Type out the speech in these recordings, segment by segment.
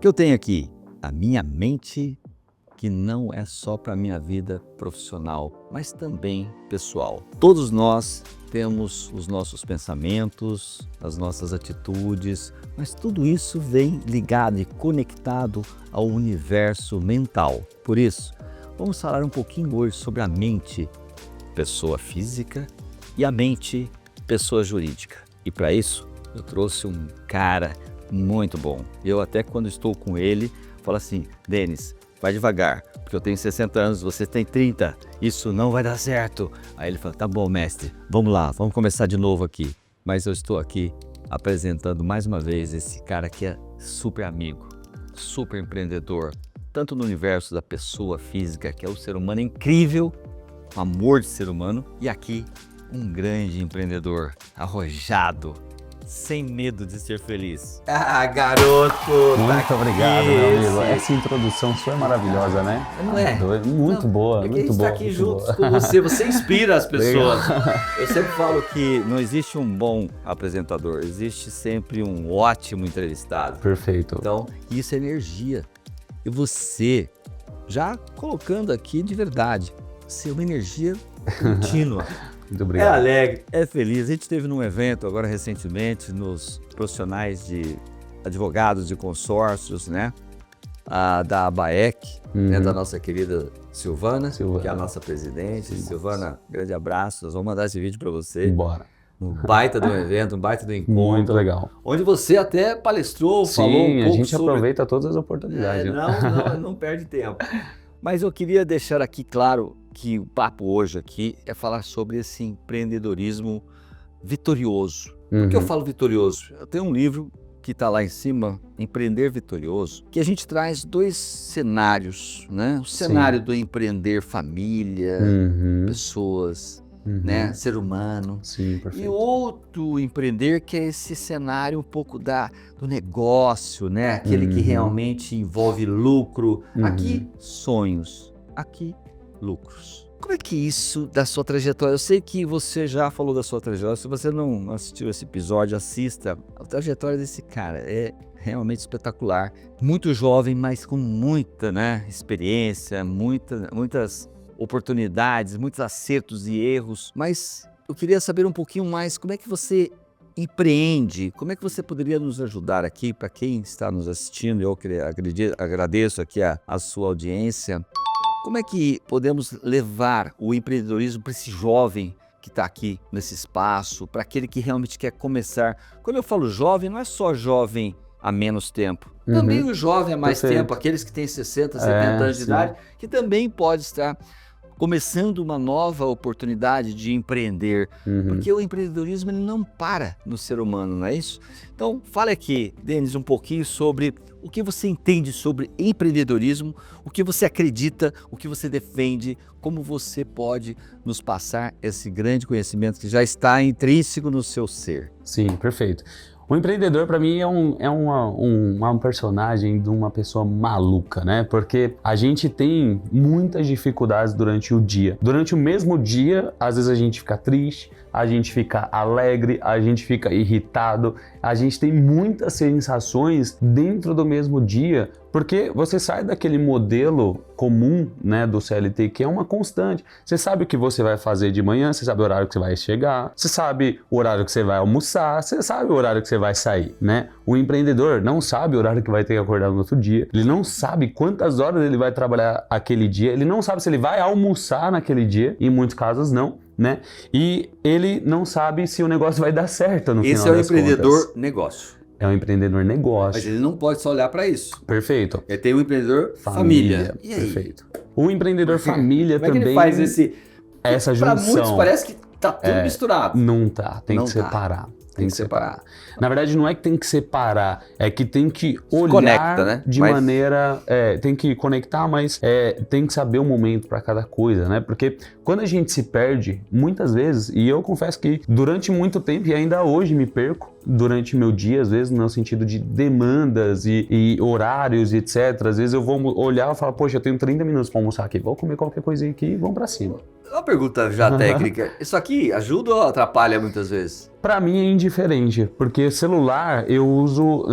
que eu tenho aqui? A minha mente, que não é só para a minha vida profissional, mas também pessoal. Todos nós temos os nossos pensamentos, as nossas atitudes, mas tudo isso vem ligado e conectado ao universo mental. Por isso, vamos falar um pouquinho hoje sobre a mente, pessoa física, e a mente, pessoa jurídica. E para isso, eu trouxe um cara muito bom. Eu até quando estou com ele, falo assim, Denis, vai devagar, porque eu tenho 60 anos, você tem 30, isso não vai dar certo. Aí ele fala, tá bom, mestre, vamos lá, vamos começar de novo aqui. Mas eu estou aqui apresentando mais uma vez esse cara que é super amigo, super empreendedor, tanto no universo da pessoa física, que é o ser humano incrível, amor de ser humano, e aqui um grande empreendedor, arrojado, sem medo de ser feliz. Ah, garoto! Muito obrigado, meu amigo. Essa introdução sua é maravilhosa, né? Não é? Muito boa, é muito boa. A gente está aqui juntos com você, você inspira as pessoas. Eu sempre falo que não existe um bom apresentador, existe sempre um ótimo entrevistado. Perfeito. Então, isso é energia. E você, já colocando aqui de verdade, ser uma energia contínua. Muito obrigado. É alegre, é feliz. A gente esteve num evento agora recentemente nos profissionais de advogados de consórcios, né? Da ABAEC, né? Da nossa querida Silvana, que é a nossa presidente. Sim, Silvana, grande abraço. Nós vamos mandar esse vídeo para você. Bora. Um baita do evento, um baita do encontro. Muito legal. Onde você até palestrou, falou um pouco a gente sobre... aproveita todas as oportunidades. Não perde tempo. Mas eu queria deixar aqui claro que o papo hoje aqui é falar sobre esse empreendedorismo vitorioso. Por que eu falo vitorioso? Eu tenho um livro que está lá em cima, Empreender Vitorioso, que a gente traz dois cenários, né? O cenário do empreender família, pessoas, né? Ser humano. Sim, perfeito. E outro empreender que é esse cenário um pouco do negócio, né? Aquele que realmente envolve lucro. Aqui, sonhos. Aqui, lucros. Como é que isso da sua trajetória? Eu sei que você já falou da sua trajetória. Se você não assistiu esse episódio, assista. A trajetória desse cara é realmente espetacular. Muito jovem, mas com muita, né, experiência, muitas oportunidades, muitos acertos e erros. Mas eu queria saber um pouquinho mais como é que você empreende, como é que você poderia nos ajudar aqui, para quem está nos assistindo, eu agradeço aqui a sua audiência. Como é que podemos levar o empreendedorismo para esse jovem que está aqui nesse espaço, para aquele que realmente quer começar? Quando eu falo jovem, não é só jovem há menos tempo. Também o jovem há mais tempo, aqueles que têm 60, 70 anos de idade, que também pode estar começando uma nova oportunidade de empreender, porque o empreendedorismo ele não para no ser humano, não é isso? Então, fale aqui, Denis, um pouquinho sobre o que você entende sobre empreendedorismo, o que você acredita, o que você defende, como você pode nos passar esse grande conhecimento que já está intrínseco no seu ser. Sim, perfeito. O empreendedor, para mim, é uma personagem de uma pessoa maluca, né? Porque a gente tem muitas dificuldades durante o dia. Durante o mesmo dia, às vezes a gente fica triste, a gente fica alegre, a gente fica irritado, a gente tem muitas sensações dentro do mesmo dia, porque você sai daquele modelo comum, né, do CLT, que é uma constante. Você sabe o que você vai fazer de manhã, você sabe o horário que você vai chegar, você sabe o horário que você vai almoçar, você sabe o horário que você vai sair, né? O empreendedor não sabe o horário que vai ter que acordar no outro dia, ele não sabe quantas horas ele vai trabalhar aquele dia, ele não sabe se ele vai almoçar naquele dia, em muitos casos não, né? E ele não sabe se o negócio vai dar certo no final das contas. Esse é o empreendedor negócio. É um empreendedor negócio. Mas ele não pode só olhar para isso. Perfeito. Ele tem o empreendedor família. E aí? Perfeito. O empreendedor família como também... Como é que ele faz essa junção? Para muitos parece que tá tudo misturado. Não tá, tem que separar. Tem que separar. Na verdade, não é que tem que separar, é que tem que olhar conecta, né? de maneira... tem que conectar, mas tem que saber o momento para cada coisa, né? Porque quando a gente se perde, muitas vezes, e eu confesso que durante muito tempo, e ainda hoje me perco, durante meu dia, às vezes, no sentido de demandas e horários e etc. Às vezes eu vou olhar e falar, poxa, eu tenho 30 minutos para almoçar aqui, vou comer qualquer coisinha aqui e vamos para cima. Uma pergunta já técnica, isso aqui ajuda ou atrapalha muitas vezes? Para mim é indiferente, porque celular eu uso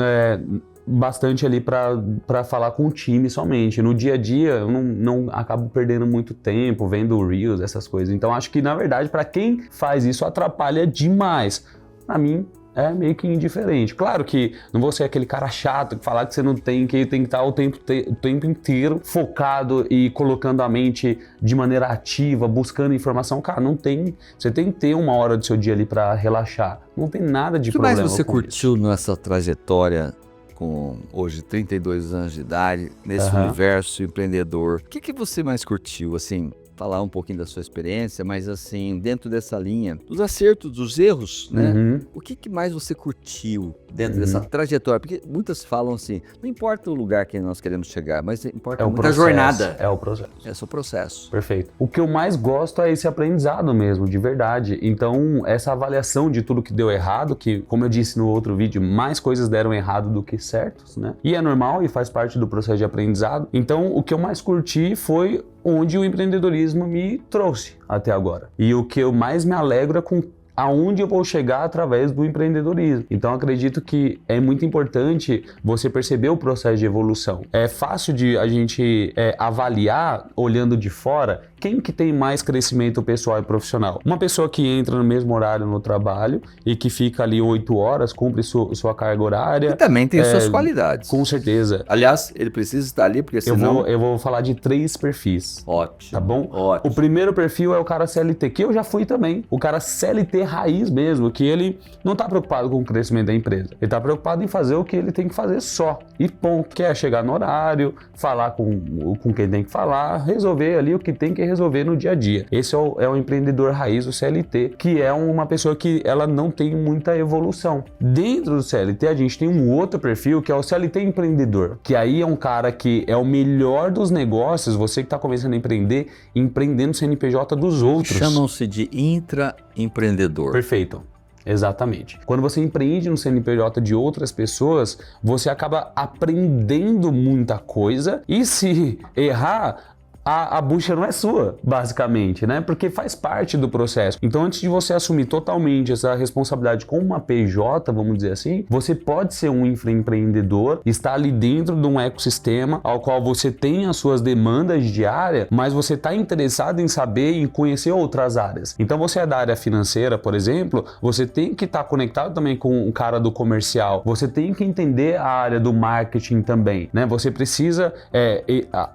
bastante ali para falar com o time somente. No dia a dia, eu não acabo perdendo muito tempo vendo Reels, essas coisas. Então, acho que, na verdade, para quem faz isso, atrapalha demais. Para mim, é meio que indiferente. Claro que não vou ser aquele cara chato que falar que você não tem, que tem que estar o tempo inteiro focado e colocando a mente de maneira ativa, buscando informação. Cara, não tem. Você tem que ter uma hora do seu dia ali para relaxar. Não tem nada de problema. O que mais você com curtiu isso. nessa trajetória com hoje 32 anos de idade, nesse universo empreendedor? O que você mais curtiu, assim? Falar um pouquinho da sua experiência, mas assim, dentro dessa linha, dos acertos, dos erros, né? O que mais você curtiu dentro dessa trajetória? Porque muitas falam assim, não importa o lugar que nós queremos chegar, mas importa muito a jornada. É o processo. É o processo. Perfeito. O que eu mais gosto é esse aprendizado mesmo, de verdade. Então, essa avaliação de tudo que deu errado, que, como eu disse no outro vídeo, mais coisas deram errado do que certos, né? E é normal e faz parte do processo de aprendizado. Então, o que eu mais curti foi onde o empreendedorismo me trouxe até agora. E o que eu mais me alegro é com aonde eu vou chegar através do empreendedorismo. Então, acredito que é muito importante você perceber o processo de evolução. É fácil de a gente avaliar, olhando de fora, quem que tem mais crescimento pessoal e profissional. Uma pessoa que entra no mesmo horário no trabalho e que fica ali 8 horas, cumpre sua carga horária. E também tem suas qualidades. Com certeza. Aliás, ele precisa estar ali, porque senão... Eu vou falar de 3 perfis. Ótimo. Tá bom? Ótimo. O primeiro perfil é o cara CLT, que eu já fui também. O cara CLT raiz mesmo, que ele não tá preocupado com o crescimento da empresa. Ele tá preocupado em fazer o que ele tem que fazer só. E ponto. Quer chegar no horário, falar com quem tem que falar, resolver ali o que tem que resolver no dia a dia. Esse é o empreendedor raiz, o CLT, que é uma pessoa que ela não tem muita evolução. Dentro do CLT, a gente tem um outro perfil, que é o CLT empreendedor, que aí é um cara que é o melhor dos negócios, você que está começando a empreender, empreendendo CNPJ dos outros. Chamam-se de intraempreendedor. Perfeito. Exatamente. Quando você empreende no CNPJ de outras pessoas, você acaba aprendendo muita coisa e se errar, a bucha não é sua, basicamente, né? Porque faz parte do processo. Então, antes de você assumir totalmente essa responsabilidade com uma PJ, vamos dizer assim, você pode ser um intraempreendedor, estar ali dentro de um ecossistema ao qual você tem as suas demandas diárias, mas você está interessado em saber e conhecer outras áreas. Então, você é da área financeira, por exemplo, você tem que estar conectado também com o cara do comercial, você tem que entender a área do marketing também, né? Você precisa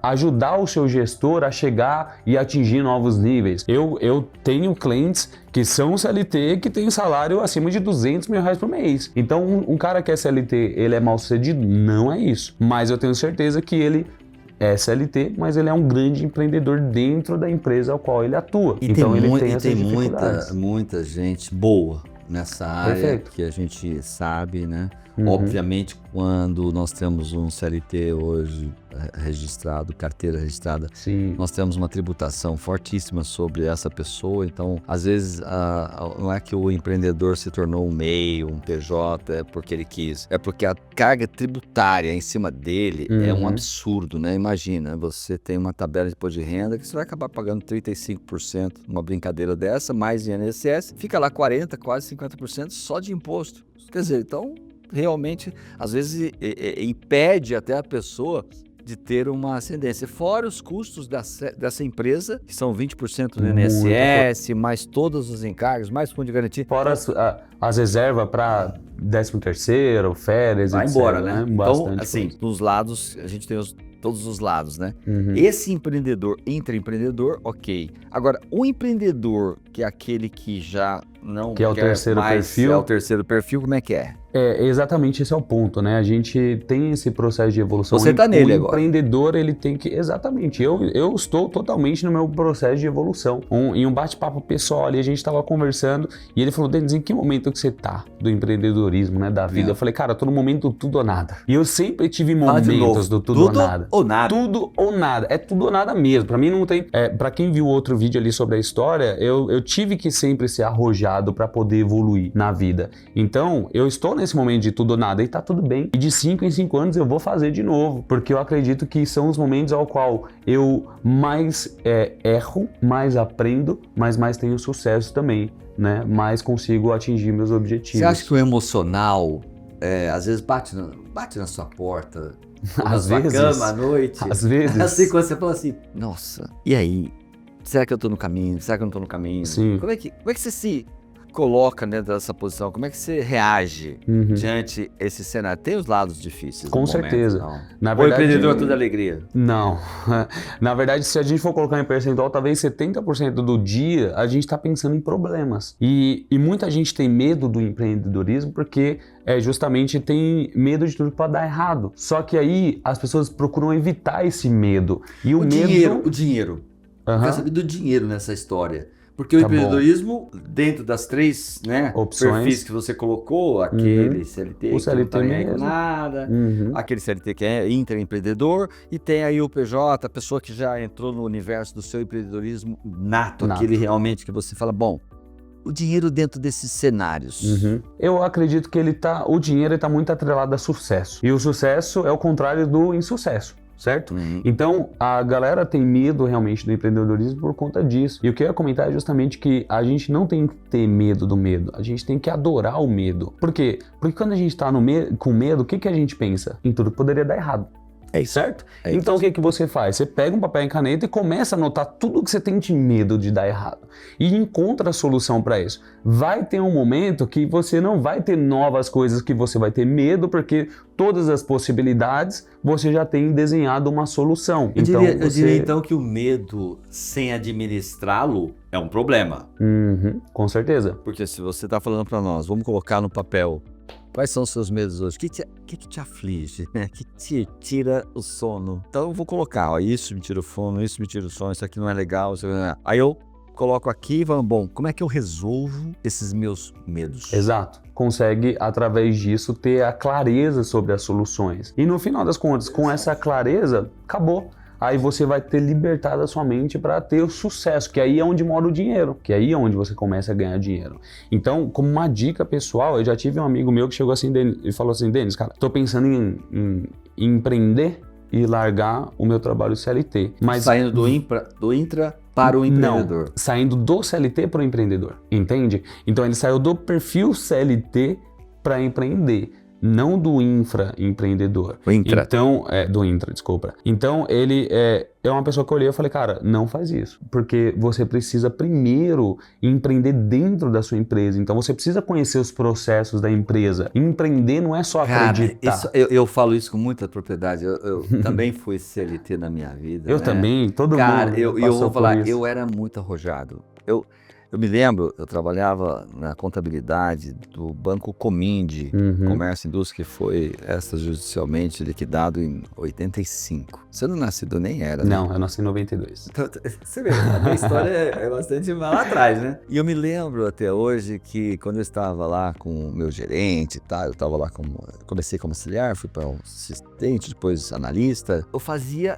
ajudar o seu gestor a chegar e atingir novos níveis. Eu tenho clientes que são CLT que tem salário acima de R$200 mil por mês. Então, um cara que é CLT, ele é mal sucedido? Não é isso. Mas eu tenho certeza que ele é CLT, mas ele é um grande empreendedor dentro da empresa ao qual ele atua. Então, ele tem essas dificuldades. Muita gente boa nessa área. Perfeito. Que a gente sabe, né? Obviamente, quando nós temos um CLT hoje registrado, carteira registrada, sim, nós temos uma tributação fortíssima sobre essa pessoa. Então, às vezes, não é que o empreendedor se tornou um MEI, um PJ, é porque ele quis. É porque a carga tributária em cima dele é um absurdo, né? Imagina, você tem uma tabela de imposto de renda que você vai acabar pagando 35% numa brincadeira dessa, mais INSS, fica lá 40%, quase 50% só de imposto. Quer dizer, então, realmente, às vezes, impede até a pessoa de ter uma ascendência. Fora os custos dessa empresa, que são 20% do INSS, mais todos os encargos, mais fundo de garantia. Fora as reservas para 13º, férias, vai etc. Embora, né? Então, Bastante assim, coisa. dos lados, a gente tem todos os lados, né? Esse empreendedor, intraempreendedor, ok. Agora, o empreendedor, que é aquele que já não que é o quer terceiro mais, perfil. é o terceiro perfil, como é que é? Exatamente, esse é o ponto, né? A gente tem esse processo de evolução. Você tá nele agora. O empreendedor, ele tem que... Exatamente. Eu estou totalmente no meu processo de evolução. Em um bate-papo pessoal ali, a gente estava conversando e ele falou, Denis, em que momento que você tá do empreendedorismo, né? Da vida? Eu falei, cara, eu tô no momento do tudo ou nada. E eu sempre tive momentos do tudo ou nada. Ou nada. Tudo ou nada. É tudo ou nada mesmo. Pra mim não tem... Pra quem viu outro vídeo ali sobre a história, eu tive que sempre ser arrojado pra poder evoluir na vida. Então, eu estou nesse momento de tudo ou nada e tá tudo bem. E de 5 em 5 anos eu vou fazer de novo, porque eu acredito que são os momentos ao qual eu mais erro, mais aprendo, mas mais tenho sucesso também, né? Mais consigo atingir meus objetivos. Você acha que o emocional às vezes bate na sua porta, na Às sua vezes. cama à noite. Às vezes. Assim, quando você fala assim, nossa, e aí? Será que eu tô no caminho? Será que eu não tô no caminho? Sim. Como é que você se coloca dentro dessa posição? Como é que você reage diante esse cenário? Tem os lados difíceis. Com no momento, certeza. não? Na O verdade, empreendedor é tudo alegria. Não. Na verdade, se a gente for colocar em percentual, talvez 70% do dia a gente está pensando em problemas. E muita gente tem medo do empreendedorismo porque justamente tem medo de tudo que pode dar errado. Só que aí as pessoas procuram evitar esse medo. E o medo... O dinheiro. Eu quero saber do dinheiro nessa história. Porque o Tá empreendedorismo, dentro das 3 opções, perfis que você colocou, aquele CLT o CLT que não tá nem aí com mesmo. nada, aquele CLT que é intraempreendedor, e tem aí o PJ, a pessoa que já entrou no universo do seu empreendedorismo nato. Aquele realmente que você fala, bom, o dinheiro dentro desses cenários. Eu acredito que o dinheiro está muito atrelado a sucesso. E o sucesso é o contrário do insucesso. Certo? Então, a galera tem medo realmente do empreendedorismo por conta disso. E o que eu ia comentar é justamente que a gente não tem que ter medo do medo, a gente tem que adorar o medo. Por quê? Porque quando a gente tá com medo, o que a gente pensa? Em tudo que poderia dar errado. É isso. Certo? Então o que você faz? Você pega um papel e caneta e começa a anotar tudo que você tem de medo de dar errado. E encontra a solução para isso. Vai ter um momento que você não vai ter novas coisas que você vai ter medo, porque todas as possibilidades você já tem desenhado uma solução. Eu diria então que o medo sem administrá-lo é um problema. Com certeza. Porque se você está falando para nós, vamos colocar no papel, quais são os seus medos hoje? O que te aflige? Né? Que te tira o sono? Então eu vou colocar, ó, isso me tira o sono, isso me tira o sono, isso aqui não é legal. Isso não é... Aí eu coloco aqui e falo, bom, como é que eu resolvo esses meus medos? Exato. Consegue, através disso, ter a clareza sobre as soluções. E no final das contas, com essa clareza, acabou. Aí você vai ter libertado a sua mente para ter o sucesso, que aí é onde mora o dinheiro, que aí é onde você começa a ganhar dinheiro. Então, como uma dica pessoal, eu já tive um amigo meu que chegou assim e falou assim, Denis, cara, tô pensando em empreender e largar o meu trabalho CLT. Mas saindo do intra para o empreendedor. Não, saindo do CLT para o empreendedor, entende? Então ele saiu do perfil CLT para empreender. Não do intraempreendedor. O intra. Então, do intra, desculpa. Então, ele é uma pessoa que eu olhei e falei, cara, não faz isso. Porque você precisa primeiro empreender dentro da sua empresa. Então, você precisa conhecer os processos da empresa. Empreender não é só acreditar. Eu falo isso com muita propriedade. Eu também fui CLT na minha vida. Eu também, todo mundo. Cara, eu vou falar, isso. eu era muito arrojado. Eu me lembro, eu trabalhava na contabilidade do Banco Comindi, Comércio e Indústria, que foi extrajudicialmente liquidado em 85. Você não nascido nem era, né? Não, eu nasci em 92. Então, você vê, a minha história é bastante lá atrás, né? E eu me lembro até hoje que quando eu estava lá com o meu gerente, tá? Eu estava lá comecei como auxiliar, fui para assistente, depois analista. Eu fazia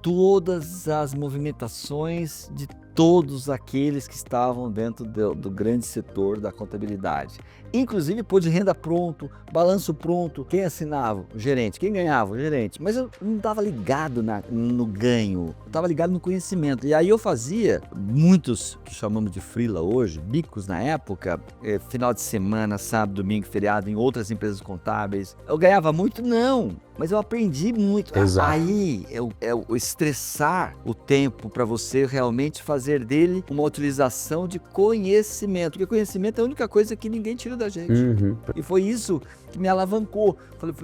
todas as movimentações de todos aqueles que estavam dentro do grande setor da contabilidade. Inclusive pôr de renda pronto, balanço pronto. Quem assinava? O gerente. Quem ganhava? O gerente. Mas eu não estava ligado no ganho, eu estava ligado no conhecimento. E aí eu fazia muitos, que chamamos de freela hoje, bicos na época, final de semana, sábado, domingo, feriado, em outras empresas contábeis. Eu ganhava muito? Não. Mas eu aprendi muito. Exato. Aí é o estressar o tempo para você realmente fazer dele uma utilização de conhecimento. Porque conhecimento é a única coisa que ninguém tira da gente. E foi isso que me alavancou. Falei,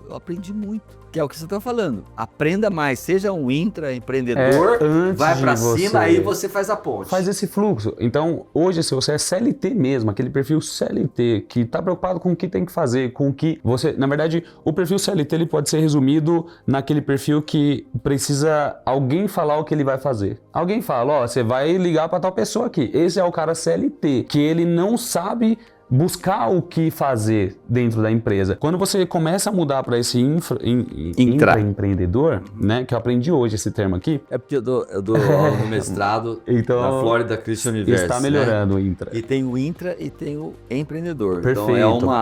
eu aprendi muito. Que é o que você está falando. Aprenda mais, seja um intraempreendedor, vai para cima, aí você faz a ponte. Faz esse fluxo. Então, hoje, se você é CLT mesmo, aquele perfil CLT, que está preocupado com o que tem que fazer, com o que você... Na verdade, o perfil CLT ele pode ser resumido naquele perfil que precisa alguém falar o que ele vai fazer. Alguém fala, você vai ligar para tal pessoa aqui. Esse é o cara CLT, que ele não sabe buscar o que fazer dentro da empresa. Quando você começa a mudar para esse intraempreendedor, né, que eu aprendi hoje esse termo aqui. É porque eu dou aula no mestrado então, na Florida Christian University. Está melhorando, né? O intra. E tem o intra e tem o empreendedor. Perfeito. Então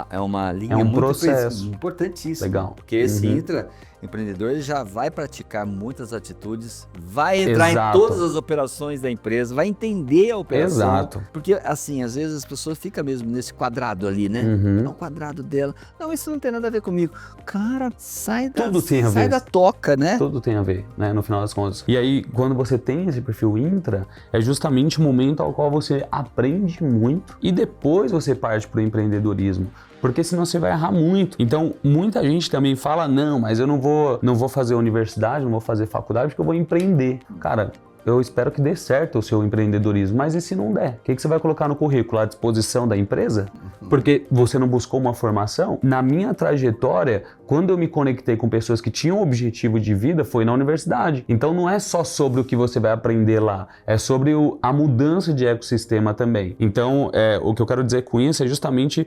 é uma linha muito processo importantíssima. Legal. Porque esse intra, empreendedor ele já vai praticar muitas atitudes, vai entrar Exato. em todas as operações da empresa, vai entender a operação. Exato. Porque, assim, às vezes as pessoas ficam mesmo nesse quadrado ali, né? É o quadrado dela. Não, isso não tem nada a ver comigo. Cara, sai Tudo tem a sai ver. da toca, né? Tudo tem a ver, né, no final das contas. E aí, quando você tem esse perfil intra, é justamente o momento ao qual você aprende muito e depois você parte para o empreendedorismo. Porque senão você vai errar muito. Então, muita gente também fala, não, mas eu não vou fazer universidade, não vou fazer faculdade porque eu vou empreender. Cara, eu espero que dê certo o seu empreendedorismo, mas e se não der? O que você vai colocar no currículo? À disposição da empresa? Porque você não buscou uma formação? Na minha trajetória, quando eu me conectei com pessoas que tinham objetivo de vida, foi na universidade. Então não é só sobre o que você vai aprender lá, é sobre a mudança de ecossistema também. Então, o que eu quero dizer com isso é justamente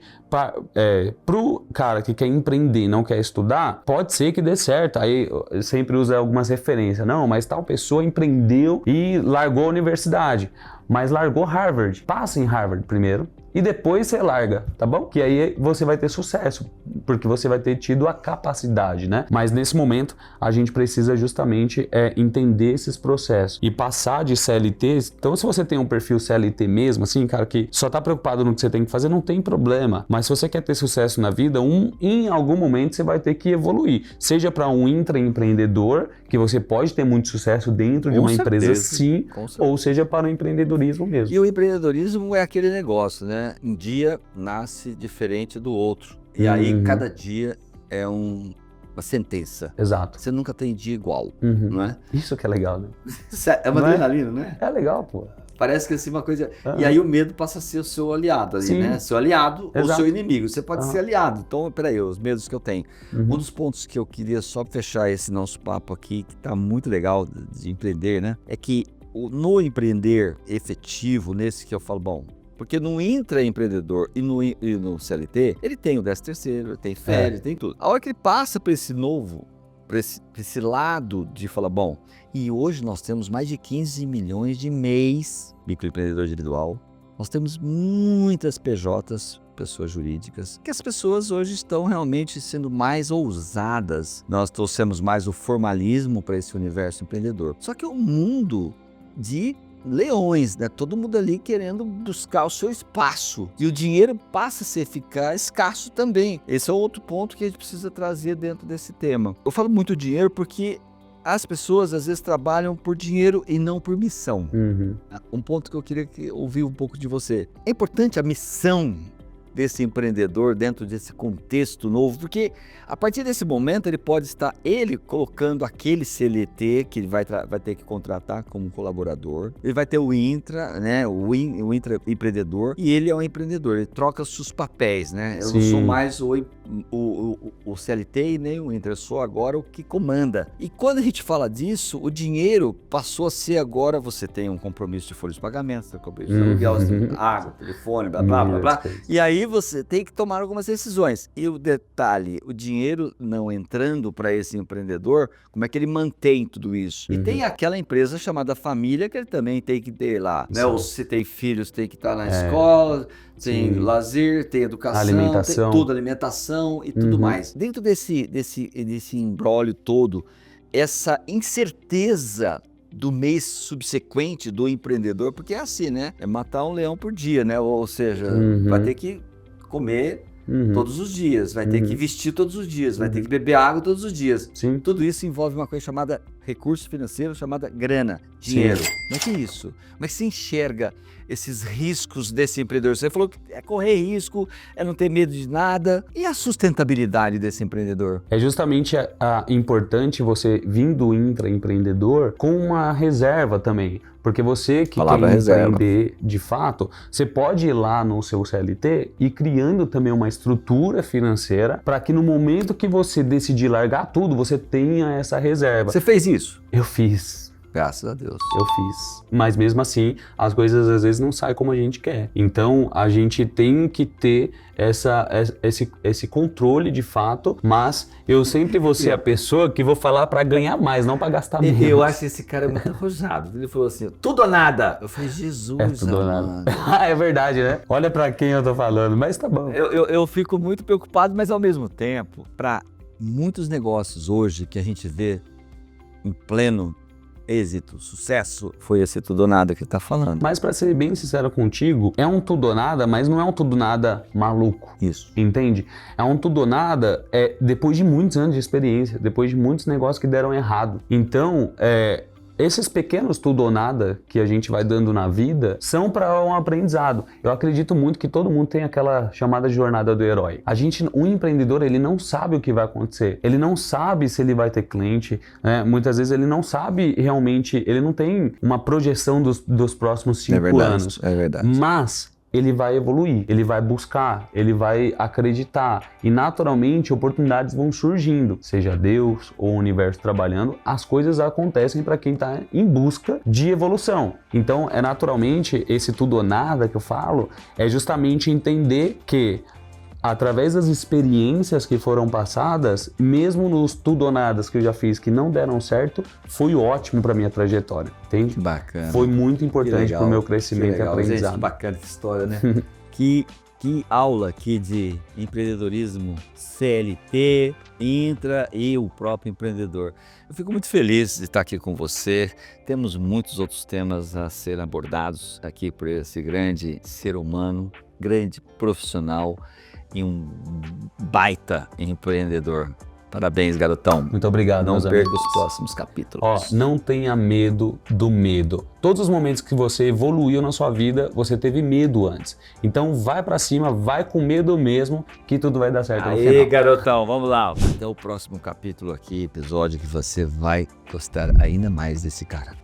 pro cara que quer empreender, não quer estudar, pode ser que dê certo. Aí eu sempre uso algumas referências. Não, mas tal pessoa empreendeu e largou a universidade, mas largou Harvard. Passa em Harvard primeiro e depois você larga, tá bom? Que aí você vai ter sucesso, porque você vai ter tido a capacidade, né? Mas nesse momento a gente precisa justamente entender esses processos e passar de CLT. Então, se você tem um perfil CLT mesmo, assim, cara, que só tá preocupado no que você tem que fazer, não tem problema. Mas se você quer ter sucesso na vida, em algum momento você vai ter que evoluir. Seja para um intraempreendedor, que você pode ter muito sucesso dentro de uma empresa, sim, ou seja para o empreendedorismo mesmo. E o empreendedorismo é aquele negócio, né? Um dia nasce diferente do outro. E aí, cada dia é uma sentença. Exato. Você nunca tem dia igual, não é? Isso que é legal, né? É uma adrenalina, né? É legal, pô. Parece que assim uma coisa... E aí o medo passa a ser o seu aliado ali, né? Seu aliado ou seu inimigo. Você pode ser aliado. Então, peraí, os medos que eu tenho. Um dos pontos que eu queria só fechar esse nosso papo aqui, que tá muito legal de empreender, né? É que no empreender efetivo, nesse que eu falo, bom... Porque no intraempreendedor e no CLT, ele tem o 13º, tem férias, tem tudo. A hora que ele passa para esse novo, para esse lado de falar, bom, e hoje nós temos mais de 15 milhões de MEIs, microempreendedor individual, nós temos muitas PJs, pessoas jurídicas, que as pessoas hoje estão realmente sendo mais ousadas. Nós trouxemos mais o formalismo para esse universo empreendedor. Só que o mundo de leões, né? Todo mundo ali querendo buscar o seu espaço. E o dinheiro passa a ficar escasso também. Esse é outro ponto que a gente precisa trazer dentro desse tema. Eu falo muito dinheiro porque as pessoas às vezes trabalham por dinheiro e não por missão. Um ponto que eu queria ouvir um pouco de você. É importante a missão desse empreendedor dentro desse contexto novo, porque a partir desse momento ele pode estar colocando aquele CLT que ele vai ter que contratar como colaborador, ele vai ter o intra, né, o intraempreendedor, e ele é um empreendedor, ele troca os seus papéis, né? Eu não sou mais o CLT e nem o intra, eu sou agora o que comanda. E quando a gente fala disso, o dinheiro passou a ser agora, você tem um compromisso de folha de pagamento, você tem um compromisso de aluguel, você tem água, telefone, blá, blá, blá, blá. E aí você tem que tomar algumas decisões. E o detalhe, o dinheiro não entrando para esse empreendedor, como é que ele mantém tudo isso? E tem aquela empresa chamada família que ele também tem que ter lá, né? Ou se tem filhos, tem que estar na escola, tem lazer, tem educação, alimentação. Tem tudo, alimentação e tudo mais. Dentro desse imbróglio todo, essa incerteza do mês subsequente do empreendedor, porque é assim, né? É matar um leão por dia, né? Ou seja, vai ter que comer todos os dias, vai ter que vestir todos os dias, vai ter que beber água todos os dias. Sim. Tudo isso envolve uma coisa chamada recurso financeiro, chamada grana, dinheiro. Como é que é isso? Como é que você enxerga esses riscos desse empreendedor? Você falou que é correr risco, é não ter medo de nada. E a sustentabilidade desse empreendedor? É justamente importante você vir do intraempreendedor com uma reserva também. Porque você que quer empreender de fato, você pode ir lá no seu CLT e criando também uma estrutura financeira para que no momento que você decidir largar tudo, você tenha essa reserva. Você fez isso? Eu fiz. Graças a Deus. Eu fiz. Mas mesmo assim, as coisas às vezes não saem como a gente quer. Então, a gente tem que ter esse controle de fato, mas eu sempre vou ser a pessoa que vou falar para ganhar mais, não para gastar menos. Eu acho que esse cara é muito arrojado. Ele falou assim, tudo ou nada. Eu falei, Jesus, é tudo ou nada. É verdade, né? Olha para quem eu tô falando, mas tá bom. Eu fico muito preocupado, mas ao mesmo tempo, para muitos negócios hoje que a gente vê em pleno êxito, sucesso, foi esse tudo ou nada que tá falando. Mas pra ser bem sincero contigo, é um tudo ou nada, mas não é um tudo ou nada maluco. Isso. Entende? É um tudo ou nada depois de muitos anos de experiência, depois de muitos negócios que deram errado. Então, esses pequenos tudo ou nada que a gente vai dando na vida são para um aprendizado. Eu acredito muito que todo mundo tem aquela chamada jornada do herói. Um empreendedor, ele não sabe o que vai acontecer. Ele não sabe se ele vai ter cliente, né? Muitas vezes ele não sabe realmente, ele não tem uma projeção dos próximos 5 anos. É verdade. Mas ele vai evoluir, ele vai buscar, ele vai acreditar e naturalmente oportunidades vão surgindo, seja Deus ou o universo trabalhando, as coisas acontecem para quem está em busca de evolução. Então naturalmente esse tudo ou nada que eu falo é justamente entender que através das experiências que foram passadas, mesmo nos tudo ou nadas que eu já fiz que não deram certo, foi ótimo para minha trajetória, entende? Que bacana. Foi muito importante para o meu crescimento e aprendizado. Gente, bacana essa história, né? que aula aqui de empreendedorismo, CLT, Intra e o próprio empreendedor. Eu fico muito feliz de estar aqui com você. Temos muitos outros temas a serem abordados aqui por esse grande ser humano, grande profissional e um baita empreendedor. Parabéns, garotão. Muito obrigado, Não meus perca amigos. os próximos capítulos. Ó, não tenha medo do medo. Todos os momentos que você evoluiu na sua vida, você teve medo antes. Então vai pra cima, vai com medo mesmo, que tudo vai dar certo no final. Aí, garotão, vamos lá. Até o próximo capítulo aqui, episódio que você vai gostar ainda mais desse cara.